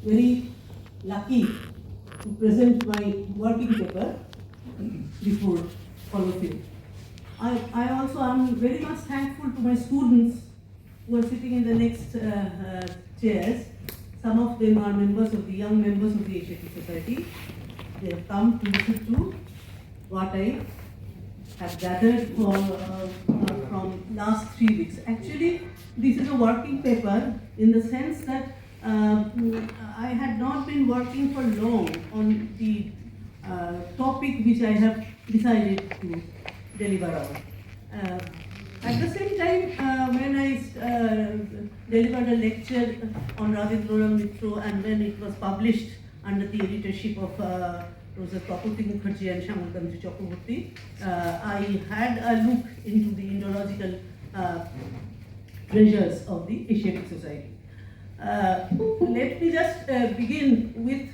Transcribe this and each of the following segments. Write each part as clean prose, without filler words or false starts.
very lucky to present my working paper before all of you. I also am very much thankful to my students who are sitting in the next chairs. Some of them are members of the young members of the Asiatic Society. They have come to listen to what I have gathered from last 3 weeks. Actually, this is a working paper in the sense that I had not been working for long on the topic which I have decided to deliver on. At the same time, when I delivered a lecture on Rabindranath Mitra, and when it was published under the editorship of Professor Tapati Mukherjee and Shyamala Chakraborty, I had a look into the Indological treasures of the Asiatic Society. Let me just begin with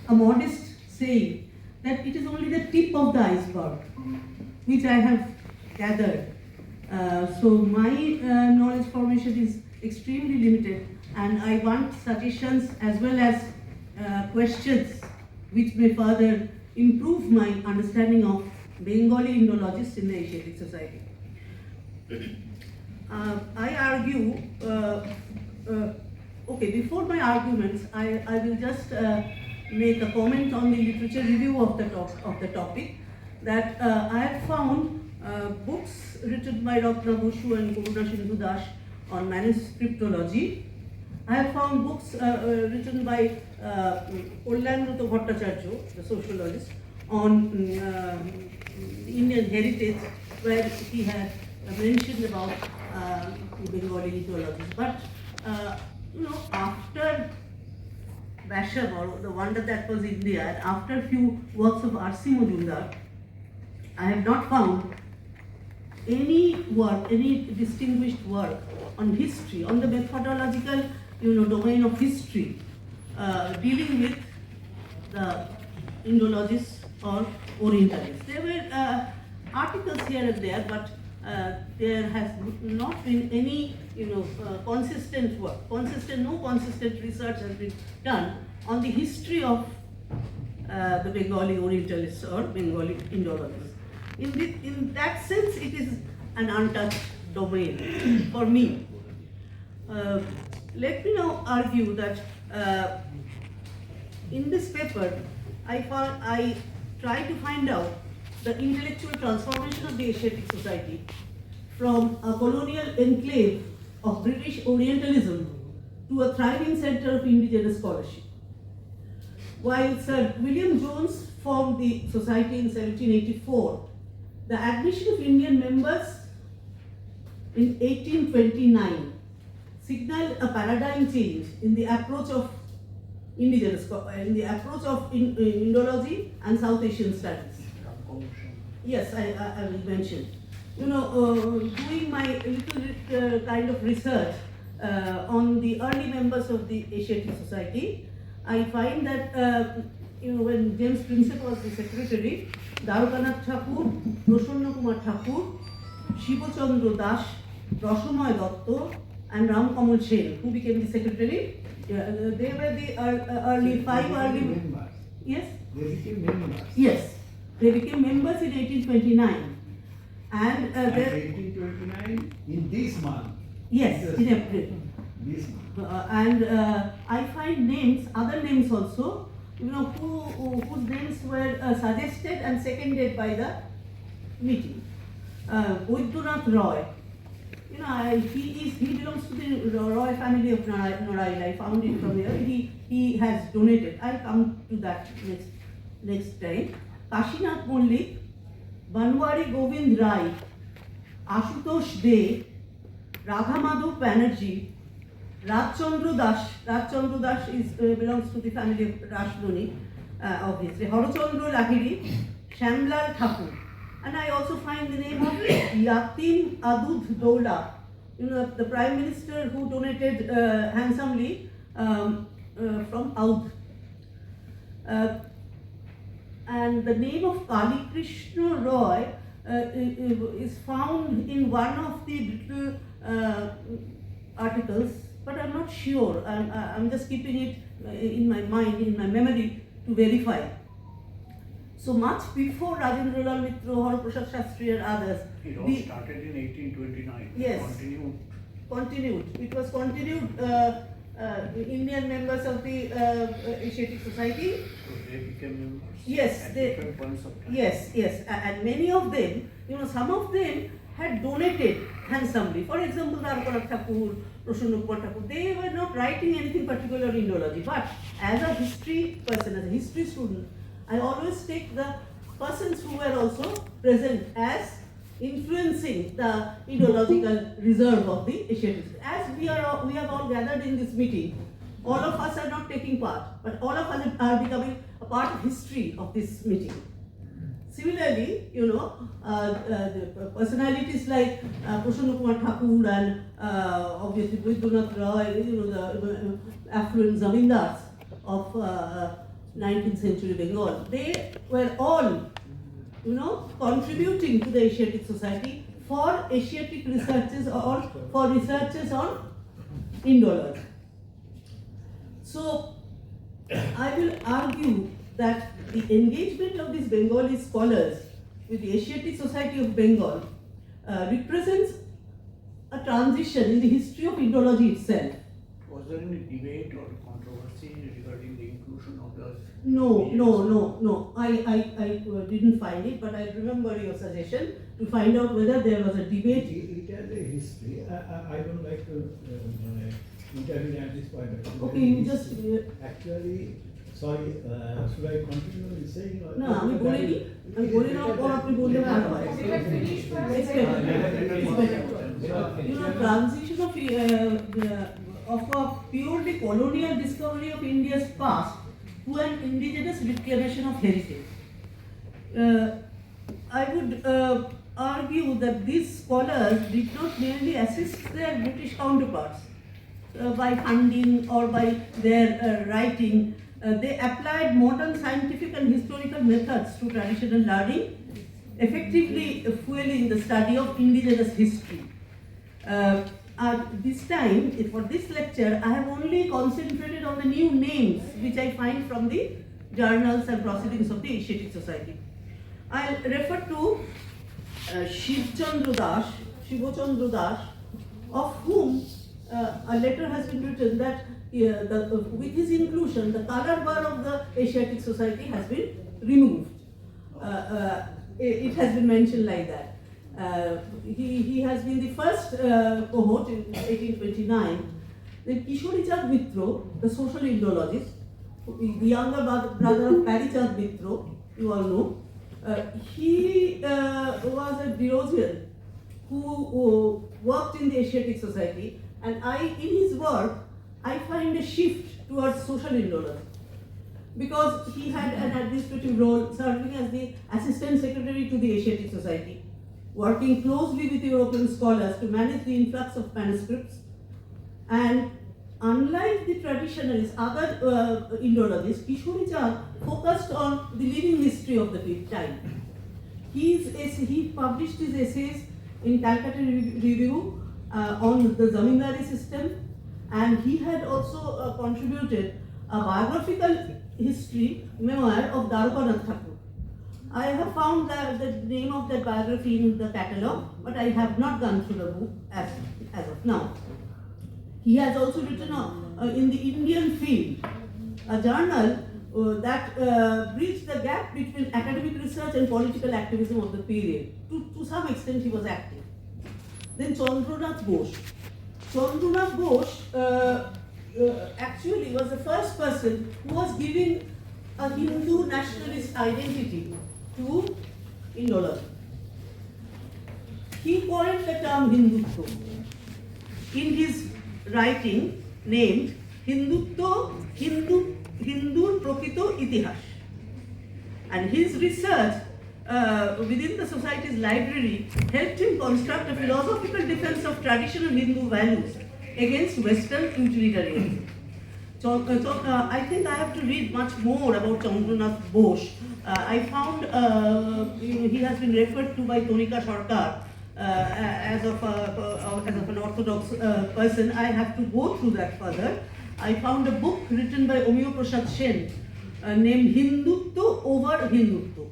a modest saying that it is only the tip of the iceberg which I have gathered. So my knowledge formation is extremely limited, and I want suggestions as well as questions which may further improve my understanding of Bengali Indologists in the Asiatic Society. I argue, okay, before my arguments, I will just make a comment on the literature review of the topic, that I have found books written by Ratna Basu and Karuna Sindhu Das on manuscriptology. I have found books written by Kalyanruta Bhattacharya, the sociologist, on Indian heritage, where he had mentioned about Bengali ethologists. But after Basham, or the wonder that was India, and after a few works of R.C. Majumdar, I have not found any work, any distinguished work on history, on the methodological domain of history, dealing with the Indologists or Orientalists. There were articles here and there, but there has not been any consistent work, no consistent research has been done on the history of the Bengali Orientalists or Bengali Indologists. In that sense, it is an untouched domain for me. Let me now argue that in this paper, I try to find out the intellectual transformation of the Asiatic Society from a colonial enclave of British Orientalism to a thriving center of indigenous scholarship. While Sir William Jones formed the society in 1784, the admission of Indian members in 1829 signaled a paradigm change in the approach of Indology and South Asian studies. Yes, I will mention. Doing my little kind of research on the early members of the Asiatic Society, I find that when James Prinsep was the secretary, Darukanath Thakur, Prasanna Kumar Thakur, Shibochandra Das, Rasomoy Datta, and Ram Kamal Sen, who became the secretary, they were the early members. Yes? They became members. Yes, they became members in 1829. And 1829 in this month. Yes, in April. This month. And I find names, other names also, whose names were suggested and seconded by the meeting. Boidyanath Roy, he belongs to the Roy family of Narail. I found it from here. He has donated. I'll come to that next time. Kashinath Mollik, Banwari Govind Rai, Ashutosh De, Radhamadhav Banerjee, Rajchandra Das belongs to the family of Rashdoni, obviously. Harachandra Lahiri, Shamlal Thakur. And I also find the name of Yatin Adud Doula, the Prime Minister who donated handsomely from Oudh. And the name of Kali Krishna Roy is found in one of the little articles but I'm not sure. I'm just keeping it in my mind, in my memory to verify. So much before Rajendralal Mitra, Haraprasad Shastri and others. It all started in 1829. Yes. Continued. It was continued. Indian members of the Asiatic Society. So they became members. Yes, at they. different points of time. Yes, and many of them, some of them had donated handsomely. For example, Darupanath Thakur, Prasanna Kumar Thakur, they were not writing anything particular in Indology. But as a history person, as a history student, I always take the persons who were also present as influencing the ideological reserve of the Asiatic. As we have all gathered in this meeting, all of us are not taking part, but all of us are becoming a part of history of this meeting. Similarly, the personalities like Prasanna Kumar Thakur and obviously Vidyanath Roy, the affluent zamindars of 19th century Bengal, they were all, contributing to the Asiatic Society for Asiatic researches or for researches on Indology. So, I will argue that the engagement of these Bengali scholars with the Asiatic Society of Bengal represents a transition in the history of Indology itself. Was there any debate or controversy regarding the inclusion of the? No. I didn't find it, but I remember your suggestion to find out whether there was a debate. It has a history. I don't like to intervene at this point. Okay, you just. Actually, sorry, should I continue with saying? না আমি বলিনি না পর আপনি বললে ভালো হয় transition of a purely colonial discovery of India's past to an indigenous reclamation of heritage. I would argue that these scholars did not merely assist their British counterparts by funding or by their writing. They applied modern scientific and historical methods to traditional learning, effectively fueling the study of indigenous history. At this time, for this lecture, I have only concentrated on the new names which I find from the journals and proceedings of the Asiatic Society. I'll refer to Shivchandra Das, of whom a letter has been written that with his inclusion, the color bar of the Asiatic Society has been removed. It has been mentioned like that. He has been the first cohort in 1829. Then Kishori Chand Mitra, the social Indologist, the younger brother of Parichand Mitra, you all know, he was a Birosian who worked in the Asiatic Society, and in his work, I find a shift towards social Indology, because he had an administrative role serving as the Assistant Secretary to the Asiatic Society, working closely with European scholars to manage the influx of manuscripts. And unlike the traditionalists, other Indologists, Kishori Chand focused on the living history of the time. He published his essays in Calcutta Review on the zamindari system, and he had also contributed a biographical history memoir of Darupanath Thakur. I have found the name of that biography in the catalogue, but I have not gone through the book as of now. He has also written in the Indian field, a journal that bridged the gap between academic research and political activism of the period. To some extent, he was active. Then Chandranath Ghosh. Chandranath Ghosh actually was the first person who was giving a Hindu nationalist identity to Indology. He coined the term Hindutva in his writing named Hindur Prakito Itihash. And his research within the society's library helped him construct a philosophical defense of traditional Hindu values against Western utilitarianism. I think I have to read much more about Chandranath Ghosh. I found he has been referred to by Tonika Sarkar as of an orthodox person, I have to go through that further. I found a book written by Omiyo Prasad Sen named Hindutva over Hindutva.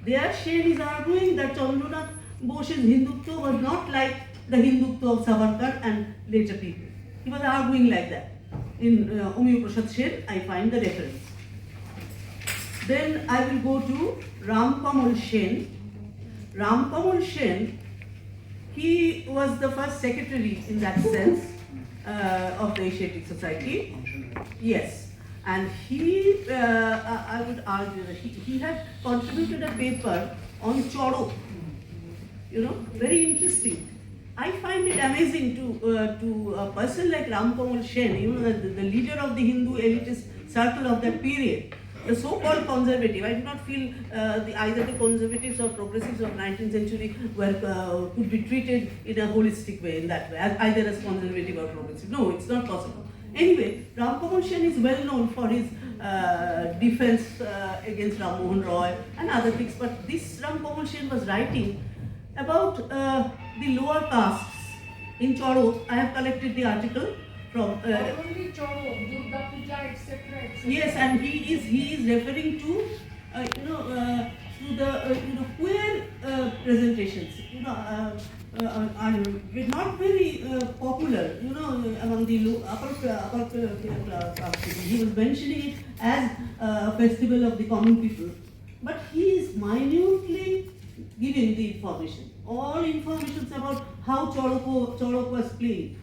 There Sen is arguing that Chandranath Bose's Hindutva was not like the Hindutva of Savarkar and later people. He was arguing like that. In Omiyo Prasad Sen, I find the reference. Then I will go to Ram Kamal Sen. Ram Kamal Sen, he was the first secretary in that sense of the Asiatic Society. Yes, and he, I would argue that he had contributed a paper on Choro. You know, very interesting. I find it amazing to a person like Ram Kamal Sen, you know, the leader of the Hindu elitist circle of that period, the so-called conservative. I do not feel either the conservatives or progressives of 19th century could be treated in a holistic way, in that way, either as conservative or progressive. No, it's not possible. Anyway, Ram Kamal Sen is well known for his defense against Ram Mohan Roy and other things, but this Ram Kamal Sen was writing about the lower castes in Choro. I have collected the article from. Only Choro, Durga Puja, etc. Yes, and he is referring to to the queer presentations. Are not very popular. Among the upper class people. He was mentioning it as a festival of the common people, but he is minutely giving the information, all informations about how Chorok was played.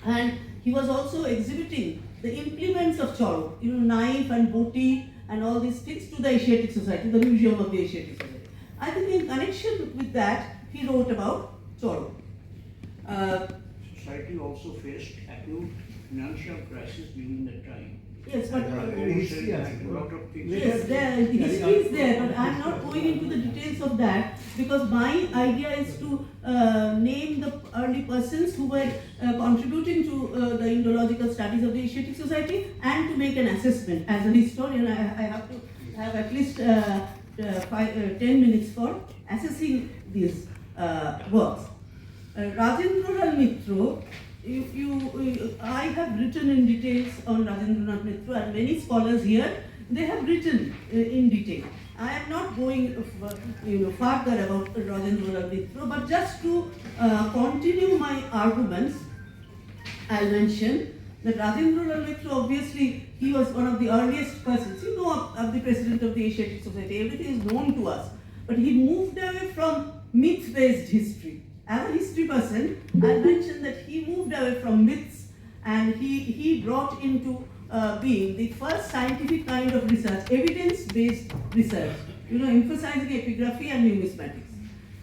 And he was also exhibiting the implements of Chorok, knife and boti and all these things to the Asiatic Society, the Museum of the Asiatic Society. I think in connection with that, he wrote about Chorok. Society also faced acute financial crisis during that time. Yes, but A lot of things. yes, the history is there, but I am not going into the details of that because my idea is to name the early persons who were contributing to the Indological studies of the Asiatic Society and to make an assessment. As a historian, I have to have at least 10 minutes for assessing these works. Rajendralal Mitra, I have written in details on Rajendranath Mitra, and many scholars here, they have written in detail. I am not going further about Rajendralal Mitra, but just to continue my arguments, I'll mention that Rajendralal Mitra, obviously, he was one of the earliest persons. You know of the president of the Asiatic Society, everything is known to us. But he moved away from myth-based history. As a history person, I mentioned that he moved away from myths and he brought into being the first scientific kind of research, evidence-based research, emphasizing epigraphy and numismatics.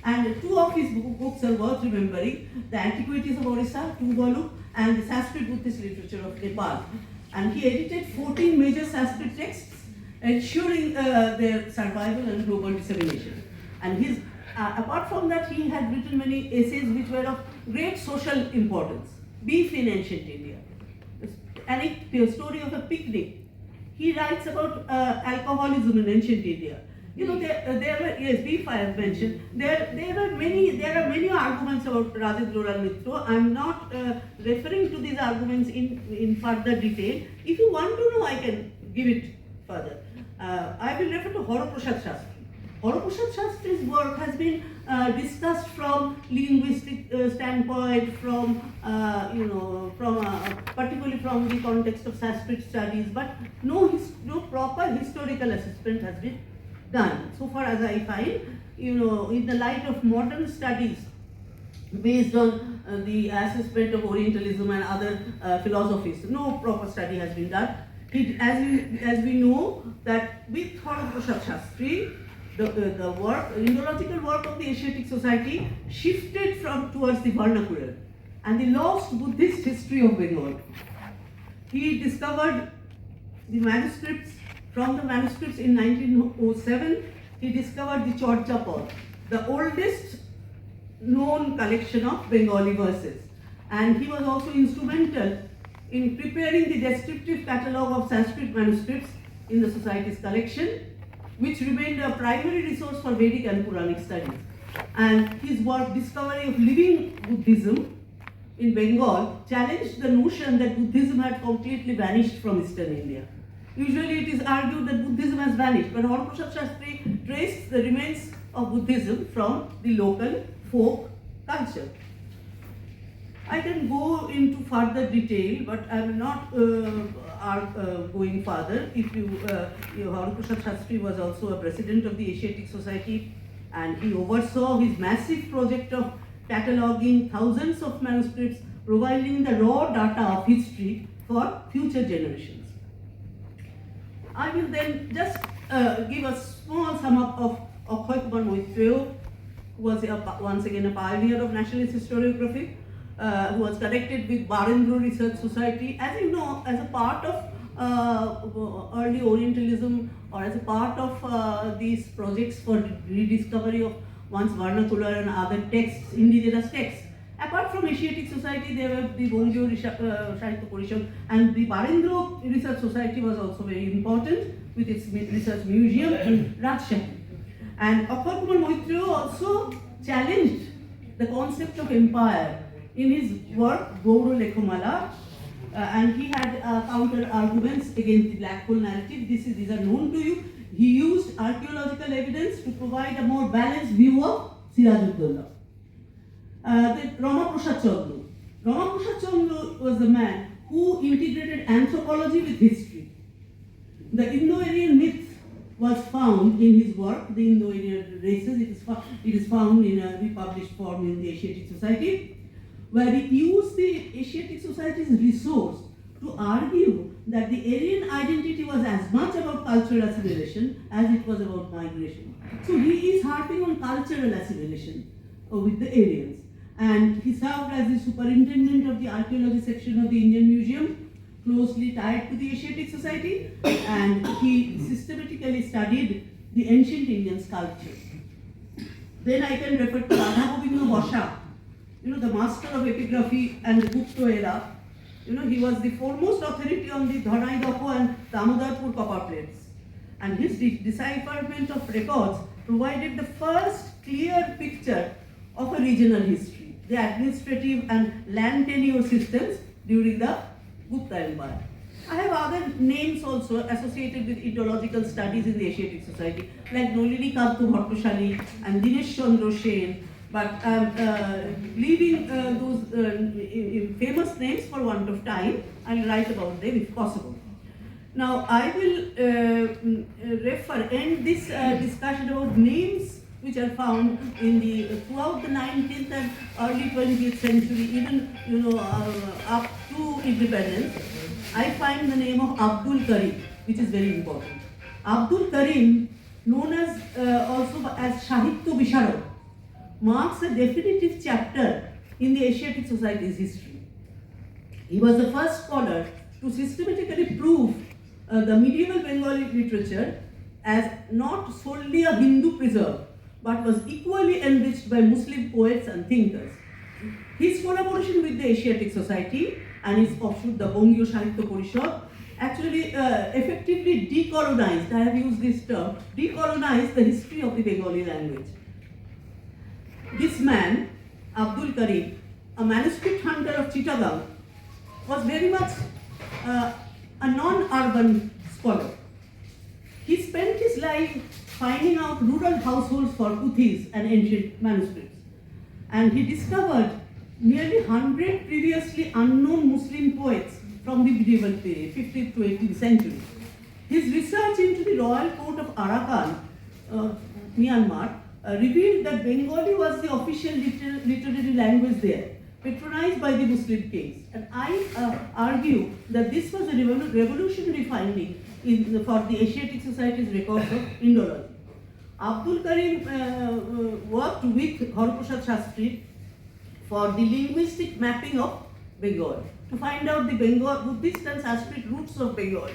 And two of his books are worth remembering: The Antiquities of Orissa, Tuvalu, and the Sanskrit Buddhist Literature of Nepal. And he edited 14 major Sanskrit texts, ensuring their survival and global dissemination. And apart from that, he had written many essays which were of great social importance. Beef in ancient India, the story of a picnic. He writes about alcoholism in ancient India. There were, yes, beef I have mentioned. There are many arguments about Rajendralal Mitra. I am not referring to these arguments in further detail. If you want to know, I can give it further. I will refer to Horoprasad Shastri. Horoprasad Shastri's work has been discussed from linguistic standpoint, particularly from the context of Sanskrit studies, but no proper historical assessment has been done. So far as I find, in the light of modern studies based on the assessment of Orientalism and other philosophies, no proper study has been done. As we know that with Horoprasad Shastri, the Indological work of the Asiatic Society shifted towards the vernacular and the lost Buddhist history of Bengal. He discovered the manuscripts. From the manuscripts in 1907, he discovered the Chorchapad, the oldest known collection of Bengali verses. And he was also instrumental in preparing the descriptive catalogue of Sanskrit manuscripts in the Society's collection, which remained a primary resource for Vedic and Puranic studies. And his work, Discovery of Living Buddhism in Bengal, challenged the notion that Buddhism had completely vanished from Eastern India. Usually it is argued that Buddhism has vanished, but Haraprasad Shastri traced the remains of Buddhism from the local folk culture. I can go into further detail, but I will not going further. If Haraprasad Shastri was also a president of the Asiatic Society, and he oversaw his massive project of cataloguing thousands of manuscripts, providing the raw data of history for future generations. I will then just give a small sum up of Akhoy Kumar Moitreo, who was once again a pioneer of nationalist historiography, who was connected with Barendra Research Society. As you know, as a part of early Orientalism, or as a part of these projects for rediscovery of one's vernacular and other texts, indigenous texts. Apart from Asiatic Society, there were the Bongyo Sahitya Porishad, and the Barendra Research Society was also very important with its research museum in Rajshahi. And Akhoy Kumar Moitreo also challenged the concept of empire in his work Gauro Lekhomala, and he had counter arguments against the black hole narrative. These are known to you. He used archaeological evidence to provide a more balanced view of Siraj-ud-Dawla. Rama Prasad Chandra. Rama Prasad Chandra was the man who integrated anthropology with history. The Indo-Aryan myth was found in his work, the Indo-Aryan races. It is found in a republished form in the Asiatic Society, where he used the Asiatic Society's resource to argue that the Aryan identity was as much about cultural assimilation as it was about migration. So he is harping on cultural assimilation with the Aryans. And he served as the superintendent of the archaeology section of the Indian Museum, closely tied to the Asiatic Society, and he systematically studied the ancient Indian sculpture. Then I can refer to Radha Govinda Basha, the master of epigraphy and the Gupta era. He was the foremost authority on the Dhanai Dapo and Damodarpur copper plates. And his decipherment of records provided the first clear picture of a regional history, the administrative and land tenure systems during the Gupta Empire. I have other names also associated with Indological studies in the Asiatic Society, like Nolini Kanto Bhattashali and Dinesh Chandra Sen, but leaving those famous names for want of time, I'll write about them if possible. Now, I will end this discussion about names which are found in throughout the 19th and early 20th century, even up to independence. I find the name of Abdul Karim, which is very important. Abdul Karim, known as also as Sahitya Visharad, marks a definitive chapter in the Asiatic Society's history. He was the first scholar to systematically prove the medieval Bengali literature as not solely a Hindu preserve, but was equally enriched by Muslim poets and thinkers. His collaboration with the Asiatic Society and his offshoot, the Bongyo Sahitya Porishad, actually effectively decolonized, I have used this term, decolonized the history of the Bengali language. This man, Abdul Karim, a manuscript hunter of Chittagong, was very much a non-urban scholar. He spent his life finding out rural households for puthis and ancient manuscripts. And he discovered nearly 100 previously unknown Muslim poets from the medieval period, 15th to 18th century. His research into the royal court of Arakan, Myanmar, revealed that Bengali was the official literary language there, patronized by the Muslim kings. And I argue that this was a revolutionary finding for the Asiatic Society's records of Indology. Abdul Karim worked with Haraprasad Shastri for the linguistic mapping of Bengal, to find out the Buddhist and Sanskrit roots of Bengal.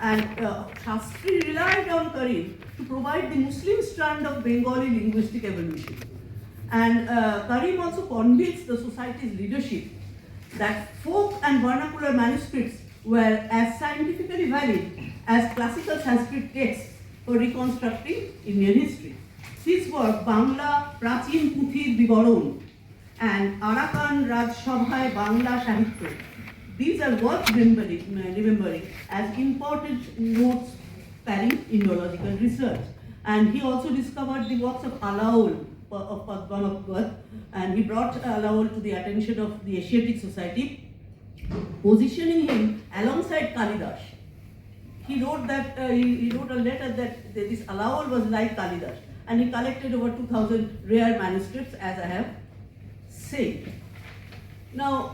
And Shastri relied on Karim to provide the Muslim strand of Bengali linguistic evolution. And Karim also convinced the society's leadership that folk and vernacular manuscripts were as scientifically valid as classical Sanskrit texts for reconstructing Indian history. his work Bangla Prachin Puthir Biboron and Arakan Rajsabhay Bangla Sahitya. These are worth remembering as important notes spanning Indological research. And he also discovered the works of Alaol of Padmanabhat, and he brought Alaol to the attention of the Asiatic Society, positioning him alongside Kalidas. He wrote he wrote a letter that this Alaol was like Kalidas, and he collected over 2,000 rare manuscripts, as I have said. Now,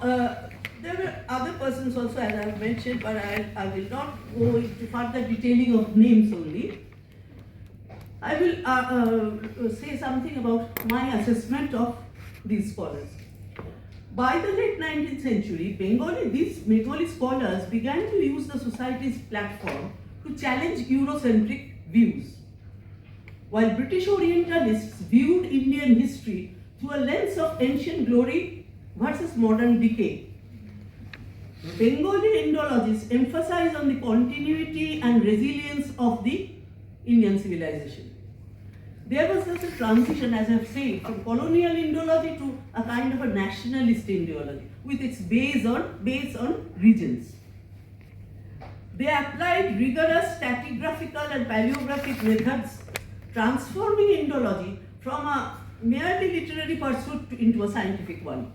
there were other persons also, as I have mentioned, but I will not go into further detailing of names only. I will say something about my assessment of these scholars. By the late 19th century, these Bengali scholars began to use the society's platform to challenge Eurocentric views. While British Orientalists viewed Indian history through a lens of ancient glory versus modern decay, Bengali Indologists emphasize on the continuity and resilience of the Indian civilization. There was thus a transition, as I have said, from colonial Indology to a kind of a nationalist Indology, with its base on regions. They applied rigorous stratigraphical and paleographic methods, transforming Indology from a merely literary pursuit into a scientific one.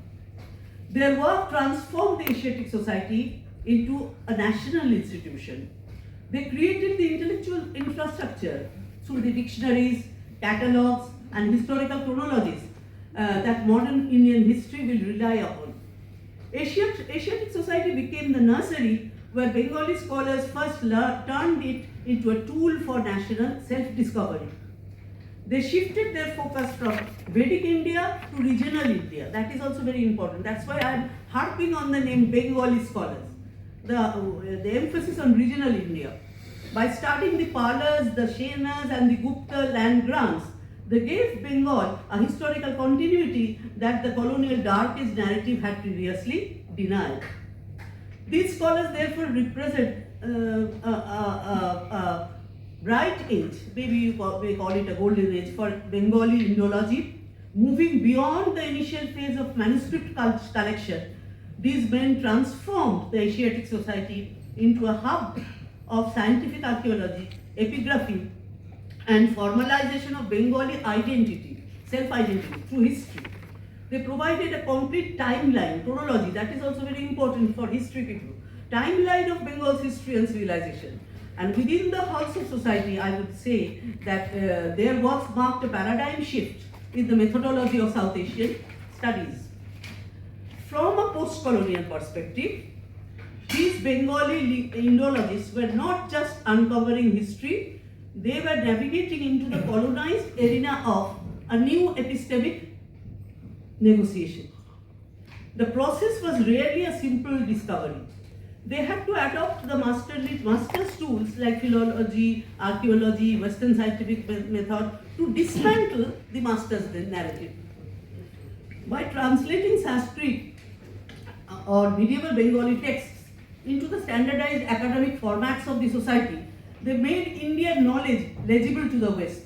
Their work transformed the Asiatic Society into a national institution. They created the intellectual infrastructure through the dictionaries, catalogues, and historical chronologies that modern Indian history will rely upon. Asiatic Society became the nursery where Bengali scholars first turned it into a tool for national self-discovery. They shifted their focus from Vedic India to regional India. That is also very important. That's why I am harping on the name Bengali scholars. The emphasis on regional India. By starting the Palas, the Senas, and the Gupta land grants, they gave Bengal a historical continuity that the colonial dark age narrative had previously denied. These scholars therefore represent a bright age, maybe we call it a golden age for Bengali Indology, moving beyond the initial phase of manuscript collection. These men transformed the Asiatic Society into a hub of scientific archaeology, epigraphy, and formalization of Bengali identity, self-identity through history. They provided a complete timeline, chronology, that is also very important for history people, timeline of Bengal's history and civilization. And within the Halls of Society, I would say that their works marked a paradigm shift in the methodology of South Asian studies. From a post-colonial perspective, these Bengali Indologists were not just uncovering history, they were navigating into the colonized arena of a new epistemic negotiation. The process was rarely a simple discovery. They had to adopt the master's tools like philology, archaeology, Western scientific method to dismantle the master's narrative. By translating Sanskrit or medieval Bengali texts into the standardized academic formats of the society, they made Indian knowledge legible to the West.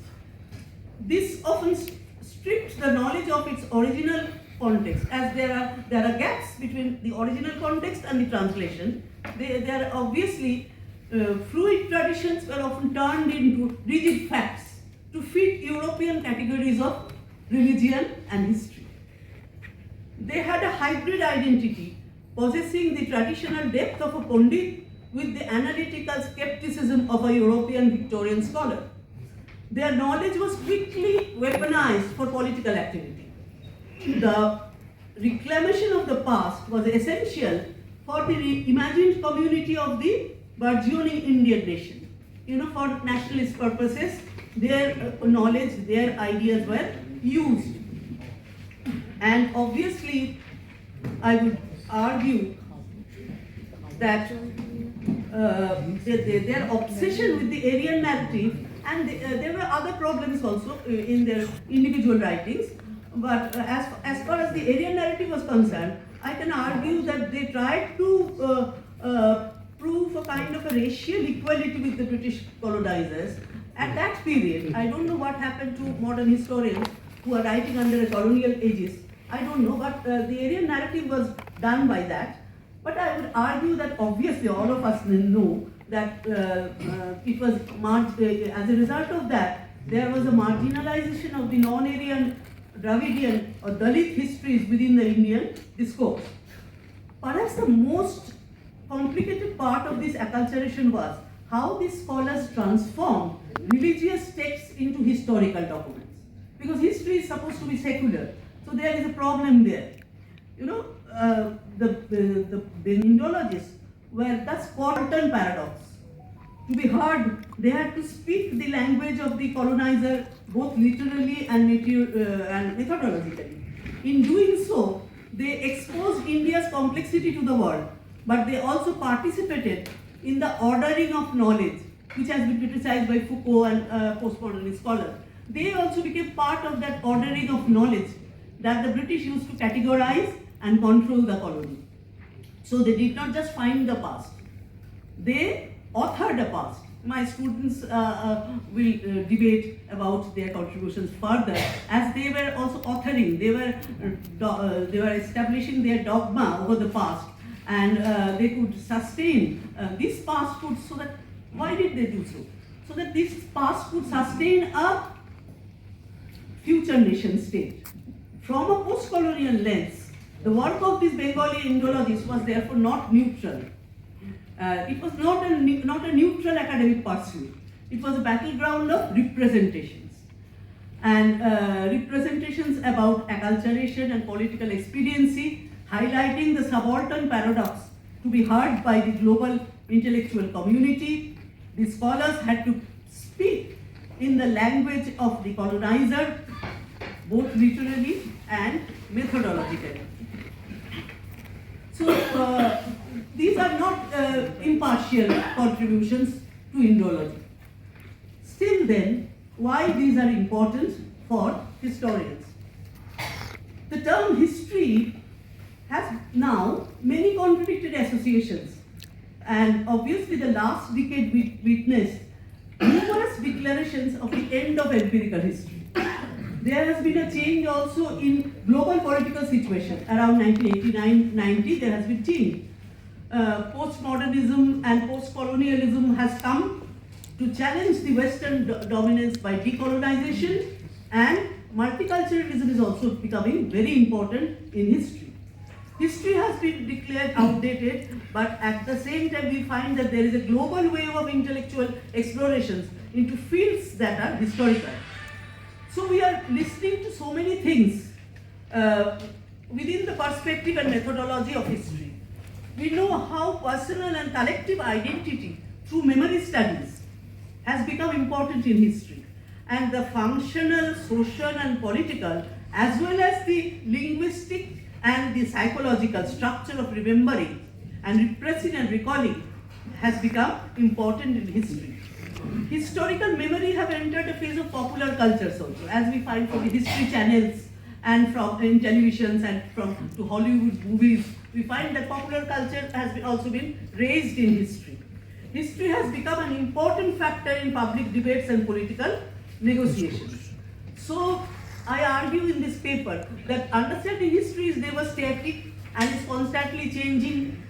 This often stripped the knowledge of its original context, as there are gaps between the original context and the translation. There are obviously fluid traditions were often turned into rigid facts to fit European categories of religion and history. They had a hybrid identity, possessing the traditional depth of a Pandit with the analytical skepticism of a European Victorian scholar. Their knowledge was quickly weaponized for political activity. The reclamation of the past was essential for the imagined community of the burgeoning Indian nation. For nationalist purposes, their knowledge, their ideas were used. And obviously, I would argue that their obsession with the Aryan narrative, and there were other problems also in their individual writings, but as far as the Aryan narrative was concerned, I can argue that they tried to prove a kind of a racial equality with the British colonizers, At that period, I don't know what happened to modern historians who are writing under a colonial aegis. I don't know, but the Aryan narrative was done by that. But I would argue that obviously all of us know that it was as a result of that, there was a marginalization of the non-Aryan, Dravidian or Dalit histories within the Indian discourse. Perhaps the most complicated part of this acculturation was how these scholars transformed religious texts into historical documents. Because history is supposed to be secular, so there is a problem there. You know, the Indologists were thus caught in paradox. To be heard, they had to speak the language of the colonizer both literally and methodologically. In doing so, they exposed India's complexity to the world, but they also participated in the ordering of knowledge, which has been criticized by Foucault and postmodernist scholars. They also became part of that ordering of knowledge that the British used to categorize and control the colony. So they did not just find the past, they authored the past. My students will debate about their contributions further, as they were also authoring, they were establishing their dogma over the past, and they could sustain this past could, so that, why did they do so? So that this past could sustain a future nation state. From a post-colonial lens, the work of these Bengali Indologists was therefore not neutral. It was not a neutral academic pursuit. It was a battleground of representations. And representations about acculturation and political expediency, highlighting the subaltern paradox to be heard by the global intellectual community. The scholars had to speak in the language of the colonizer, both literally and methodologically. So these are not impartial contributions to Indology. Still then, why these are important for historians? The term history has now many contradictory associations, and obviously the last decade we witnessed numerous declarations of the end of empirical history. There has been a change also in global political situation. Around 1989-90, there has been change. Postmodernism and post-colonialism has come to challenge the Western dominance by decolonization, and multiculturalism is also becoming very important in history. History has been declared outdated, but at the same time we find that there is a global wave of intellectual explorations into fields that are historical. So we are listening to so many things within the perspective and methodology of history. We know how personal and collective identity through memory studies has become important in history, and the functional, social and political, as well as the linguistic and the psychological structure of remembering and repressing and recalling has become important in history. Historical memory have entered a phase of popular cultures also, as we find from the history channels and from in televisions and from to Hollywood movies. We find that popular culture has also been raised in history. History has become an important factor in public debates and political negotiations. So I argue in this paper that understanding history is devastating and is constantly changing,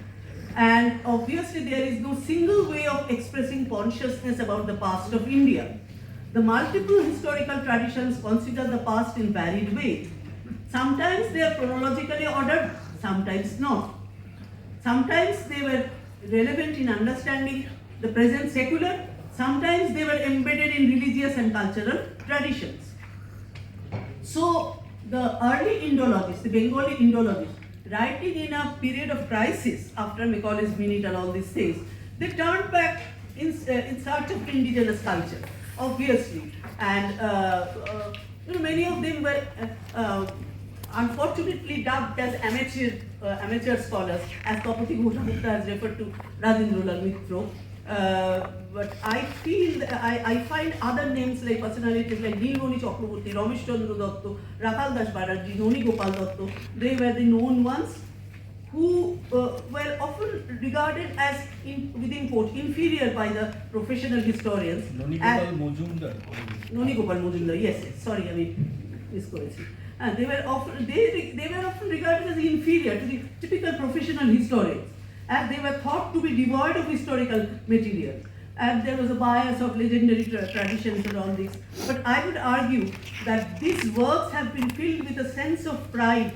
and obviously there is no single way of expressing consciousness about the past of India. The multiple historical traditions consider the past in varied ways. Sometimes they are chronologically ordered, sometimes not. Sometimes they were relevant in understanding the present secular, sometimes they were embedded in religious and cultural traditions. So the early Indologists, the Bengali Indologists, writing in a period of crisis after Macaulay's Minute and all these things, they turned back in search of indigenous culture, obviously. And many of them were unfortunately dubbed as amateur scholars, as Kapati Gupta has referred to Rajendralal Mitra. But I feel, I find other names like personalities like Nilmani Chakraborty, Ramesh Chandra Datta, Rakhal Das Banerjee, Noni Gopal Datta, they were the known ones. who were often regarded as, within quote, inferior by the professional historians. Nonigopal Mojumdar. Nonigopal Mojumdar, yes, sorry, I mean, misquoted. They were often regarded as inferior to the typical professional historians, as they were thought to be devoid of historical material. And there was a bias of legendary traditions and all this. But I would argue that these works have been filled with a sense of pride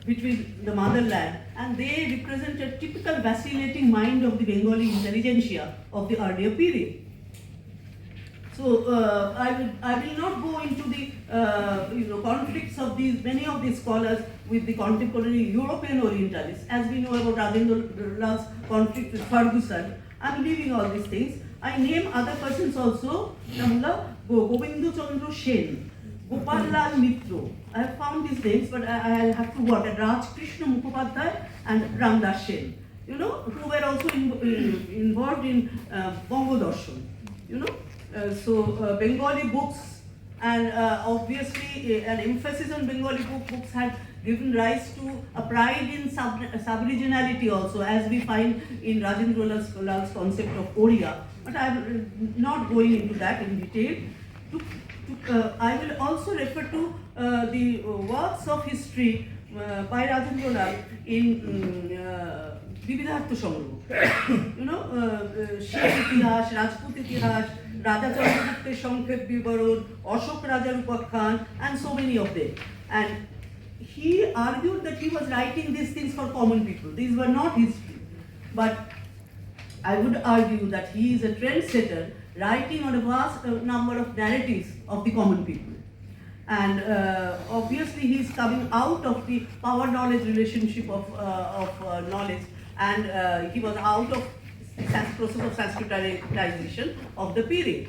between the motherland, and they represent a typical vacillating mind of the Bengali intelligentsia of the earlier period. So I will not go into the conflicts of many of these scholars with the contemporary European Orientalists. As we know about Rajendra Lal's conflict with Ferguson, I am leaving all these things. I name other persons also, Namla Govindu Chandra Sen, Gopal Lal Mitro. I have found these names, but I have to work at Raj Krishna Mukhopadhyay and Ramdas Sen, who were also involved in Bongo Darshan, So Bengali books, and obviously an emphasis on Bengali books had given rise to a pride in sub-regionality also, as we find in Rajendra Lal's concept of Oriya. But I am not going into that in detail. I will also refer to the works of history by Rajendra Lal in Bibidhartha Sangro. Sheikh Itihas, Rajput Itihas, Raja Chandragupter Sankhep Bibaron, Ashok Raja Rupakhan, and so many of them. And he argued that he was writing these things for common people. These were not history. But I would argue that he is a trendsetter, writing on a vast number of narratives of the common people. And obviously he is coming out of the power-knowledge relationship of knowledge, and he was out of the process of Sanskritization of the period.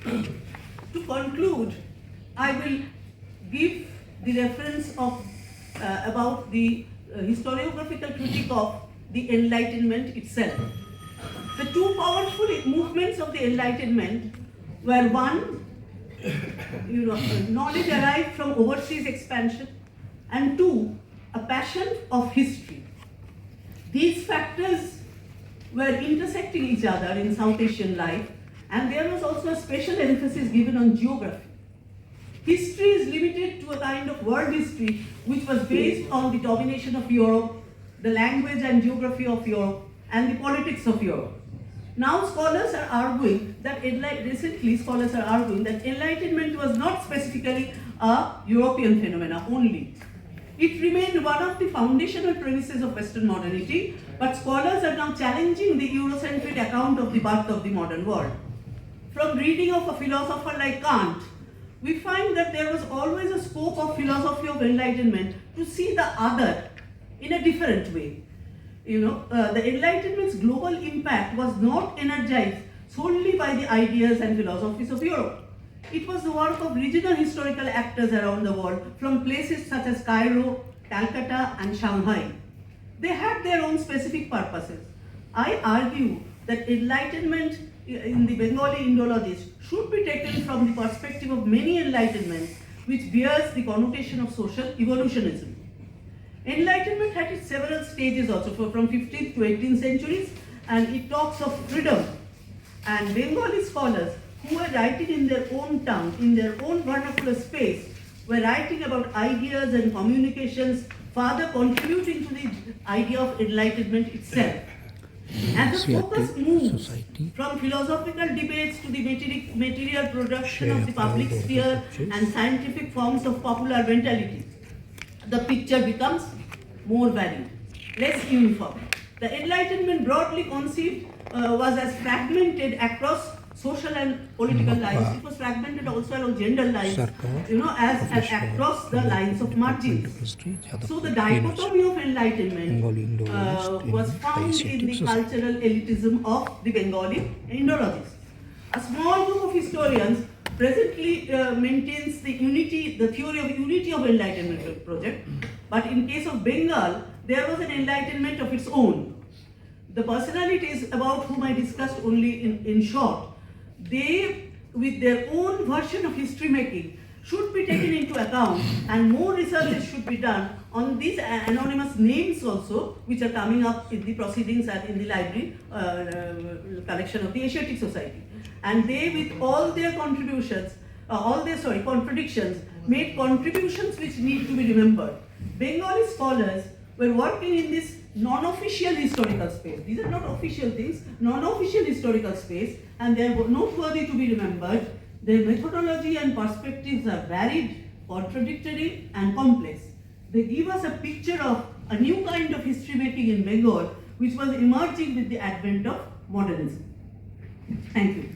To conclude, I will give the reference of about the historiographical critique of the Enlightenment itself. The two powerful movements of the Enlightenment were one, knowledge arrived from overseas expansion, and two, a passion of history. These factors were intersecting each other in South Asian life, and there was also a special emphasis given on geography. History is limited to a kind of world history which was based on the domination of Europe, the language and geography of Europe, and the politics of Europe. Now scholars are arguing that Enlightenment was not specifically a European phenomena only. It remained one of the foundational premises of Western modernity, but scholars are now challenging the Eurocentric account of the birth of the modern world. From reading of a philosopher like Kant, we find that there was always a scope of philosophy of Enlightenment to see the other in a different way. The Enlightenment's global impact was not energized solely by the ideas and philosophies of Europe. It was the work of regional historical actors around the world, from places such as Cairo, Calcutta, and Shanghai. They had their own specific purposes. I argue that Enlightenment in the Bengali Indologist should be taken from the perspective of many Enlightenments, which bears the connotation of social evolutionism. Enlightenment had its several stages also, from 15th to 18th centuries, and it talks of freedom. And Bengali scholars who were writing in their own tongue, in their own vernacular space, were writing about ideas and communications, further contributing to the idea of Enlightenment itself. As the focus moves from philosophical debates to the material production of the public sphere and scientific forms of popular mentality, the picture becomes more varied, less uniform. The Enlightenment, broadly conceived, was as fragmented across social and political lines. It was fragmented also along gender lines, as across the lines of margins. So the dichotomy of Enlightenment was found in the cultural elitism of the Bengali Indologists. A small group of historians presently maintains the theory of unity of Enlightenment project, but in case of Bengal, there was an Enlightenment of its own. The personalities about whom I discussed only in short, they, with their own version of history making, should be taken into account, and more research should be done on these anonymous names also, which are coming up in the proceedings and in the library collection of the Asiatic Society. And they, with all their contributions, contradictions, made contributions which need to be remembered. Bengali scholars were working in this non-official historical space. These are not official things, non-official historical space, and they are noteworthy to be remembered. Their methodology and perspectives are varied, contradictory, and complex. They give us a picture of a new kind of history making in Bengal, which was emerging with the advent of modernism. Thank you.